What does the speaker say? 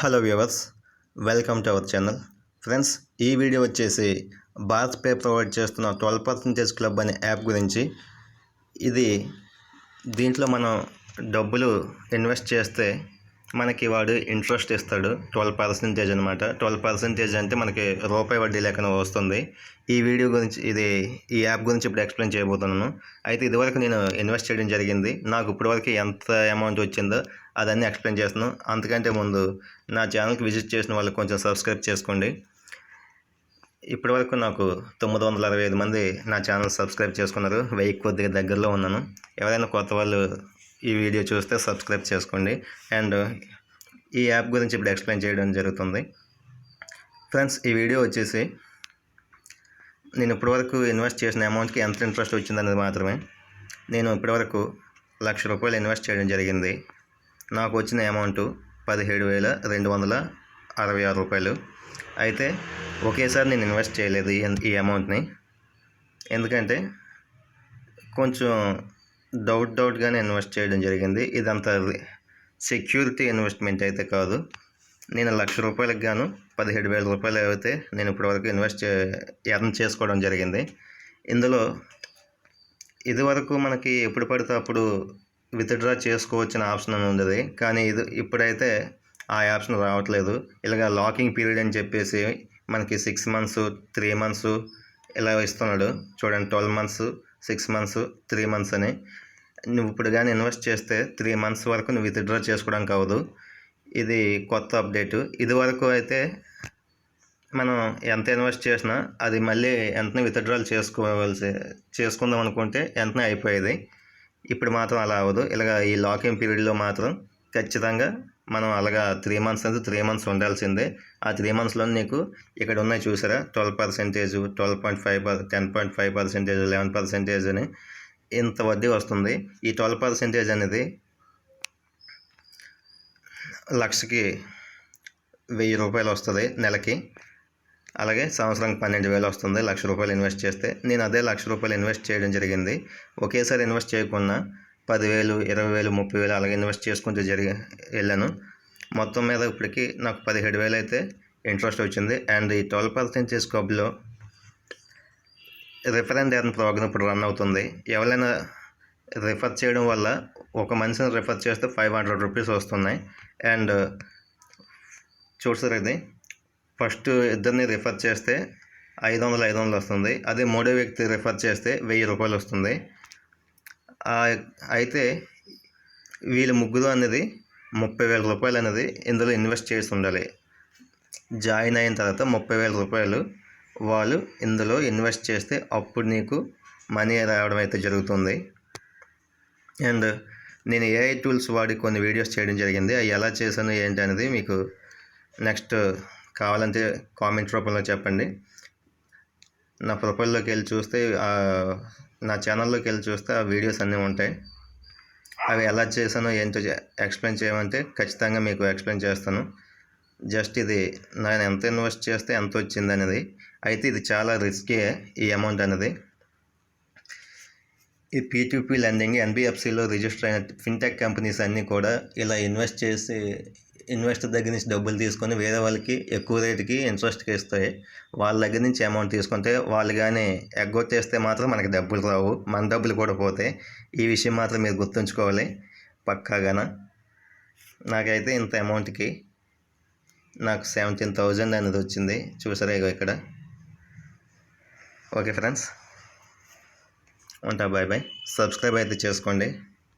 Hello viewers, welcome to our channel. Friends, ఈ video వచ్చేసి Bharat pay provide చేస్తున్న 12% club అనే యాప్ గురించి. దీంట్లో మనం డబ్బులు ఇన్వెస్ట్ చేస్తే మనకి వాడు ఇంట్రెస్ట్ ఇస్తాడు. 12% అనమాట. 12% అంటే మనకి రూపాయి వడ్డీ లెక్కన వస్తుంది. ఈ వీడియో గురించి ఈ యాప్ గురించి ఇప్పుడు ఎక్స్ప్లెయిన్ చేయబోతున్నాను. అయితే ఇదివరకు నేను ఇన్వెస్ట్ చేయడం జరిగింది. నాకు ఇప్పటివరకు ఎంత అమౌంట్ వచ్చిందో అదన్నీ ఎక్స్ప్లెయిన్ చేస్తున్నాను. అంతకంటే ముందు నా ఛానల్కి విజిట్ చేసిన వాళ్ళు కొంచెం సబ్స్క్రైబ్ చేసుకోండి. ఇప్పటివరకు నాకు 965 మంది నా ఛానల్ సబ్స్క్రైబ్ చేసుకున్నారు. 1000 కొద్దిగా దగ్గరలో ఉన్నాను. ఎవరైనా కొత్త వాళ్ళు ఈ వీడియో చూస్తే సబ్స్క్రైబ్ చేసుకోండి. అండ్ ఈ యాప్ గురించి ఇప్పుడు ఎక్స్ప్లెయిన్ చేయడం జరుగుతుంది. ఫ్రెండ్స్, ఈ వీడియో వచ్చేసి నేను ఇప్పటివరకు ఇన్వెస్ట్ చేసిన అమౌంట్కి ఎంత ఇంట్రెస్ట్ వచ్చిందనేది మాత్రమే. నేను ఇప్పటివరకు ₹1,00,000 ఇన్వెస్ట్ చేయడం జరిగింది. నాకు వచ్చిన అమౌంట్ ₹17,266. అయితే ఒకేసారి నేను ఇన్వెస్ట్ చేయలేదు ఈ అమౌంట్ని. ఎందుకంటే కొంచెం డౌట్గానే ఇన్వెస్ట్ చేయడం జరిగింది. ఇదంతా సెక్యూరిటీ ఇన్వెస్ట్మెంట్ అయితే కాదు. నేను ₹1,00,000 గాను ₹17,000 అయితే నేను ఇప్పటివరకు ఎర్న్ చేసుకోవడం జరిగింది. ఇందులో ఇదివరకు మనకి ఎప్పుడు పడితే అప్పుడు విత్డ్రా చేసుకోవచ్చిన ఆప్షన్ అని ఉండేది. కానీ ఇప్పుడైతే ఆ ఆప్షన్ రావట్లేదు. ఇలాగ లాకింగ్ పీరియడ్ అని చెప్పేసి మనకి 6 months, 3 months ఇలా ఇస్తున్నాడు. చూడండి, 12 months, 6 months, 3 months అని. నువ్వు ఇప్పుడు కానీ ఇన్వెస్ట్ చేస్తే 3 months వరకు నువ్వు విత్డ్రా చేసుకోవడానికి అవ్వదు. ఇది కొత్త అప్డేటు. ఇదివరకు అయితే మనం ఎంత ఇన్వెస్ట్ చేసినా అది మళ్ళీ వెంటనే విత్డ్రాల్ చేసుకుందాం అనుకుంటే వెంటనే అయిపోయేది. ఇప్పుడు మాత్రం అలా అవ్వదు. ఇలాగ ఈ లాకింగ్ పీరియడ్లో మాత్రం ఖచ్చితంగా మనం అలాగా 3 months అంటే 3 months ఉండాల్సిందే. ఆ 3 monthsలో నీకు ఇక్కడ ఉన్నాయి చూసారా, 12%, 12.5%, 10.5%, 11% అని ఇంత వడ్డీ వస్తుంది. ఈ 12% అనేది లక్షకి ₹1,000 వస్తుంది నెలకి. అలాగే సంవత్సరానికి 12,000 వస్తుంది ₹1,00,000 ఇన్వెస్ట్ చేస్తే. నేను అదే ₹1,00,000 ఇన్వెస్ట్ చేయడం జరిగింది. ఒకేసారి ఇన్వెస్ట్ చేయకుండా 10,000, 20,000, 30,000 అలాగే ఇన్వెస్ట్ చేసుకుంటూ వెళ్ళాను. మొత్తం మీద ఇప్పటికి నాకు 17,000 అయితే ఇంట్రెస్ట్ వచ్చింది. అండ్ ఈ 12% క్లబ్లో రిఫర్ అండ్ ఎర్న్ ప్రోగ్రామ్ ఇప్పుడు రన్ అవుతుంది. ఎవరైనా రిఫర్ చేయడం వల్ల ఒక మనిషిని రిఫర్ చేస్తే ₹500 వస్తున్నాయి. అండ్ చూసారు, ఇది ఫస్ట్ ఇద్దరిని రిఫర్ చేస్తే 500 వస్తుంది. అదే మూడో వ్యక్తి రిఫర్ చేస్తే ₹1,000 వస్తుంది. అయితే వీళ్ళు ముగ్గురు అనేది ₹30,000 అనేది ఇందులో ఇన్వెస్ట్ చేసి ఉండాలి. జాయిన్ అయిన తర్వాత ₹30,000 వాళ్ళు ఇందులో ఇన్వెస్ట్ చేస్తే అప్పుడు నీకు మనీ రావడం అయితే జరుగుతుంది. అండ్ నేను AI టూల్స్ వాడి కొన్ని వీడియోస్ చేయడం జరిగింది. అవి ఎలా చేశాను ఏంటి అనేది మీకు నెక్స్ట్ కావాలంటే కామెంట్ రూపంలో చెప్పండి. నా ప్రొఫైల్లోకి వెళ్ళి చూస్తే, నా ఛానల్లోకి వెళ్ళి చూస్తే ఆ వీడియోస్ అన్నీ ఉంటాయి. అవి ఎలా చేశానో ఏంటో ఎక్స్ప్లెయిన్ చేయమంటే ఖచ్చితంగా మీకు ఎక్స్ప్లెయిన్ చేస్తాను. జస్ట్ ఇది నేను ఎంత ఇన్వెస్ట్ చేస్తే ఎంత వచ్చింది అనేది. అయితే ఇది చాలా రిస్కీ ఈ అమౌంట్ అనేది. ఈ P2P లెండింగ్, NBFCలో రిజిస్టర్ అయిన ఫిన్టెక్ కంపెనీస్ అన్నీ కూడా ఇలా ఇన్వెస్టర్ దగ్గర నుంచి డబ్బులు తీసుకొని వేరే వాళ్ళకి ఎక్కువ రేటుకి ఇంట్రెస్ట్కి ఇస్తాయి. వాళ్ళ దగ్గర నుంచి అమౌంట్ తీసుకుంటే వాళ్ళు కానీ ఎగ్గొట్టేస్తే మాత్రం మనకి డబ్బులు రావు, మన డబ్బులు కూడా పోతాయి. ఈ విషయం మాత్రం మీరు గుర్తుంచుకోవాలి పక్కాగాన. నాకైతే ఇంత అమౌంట్కి నాకు 17,000 అనేది వచ్చింది. చూసారా ఇక్కడ. ఓకే ఫ్రెండ్స్, ఉంటా. బాయ్. సబ్స్క్రైబ్ అయితే చేసుకోండి.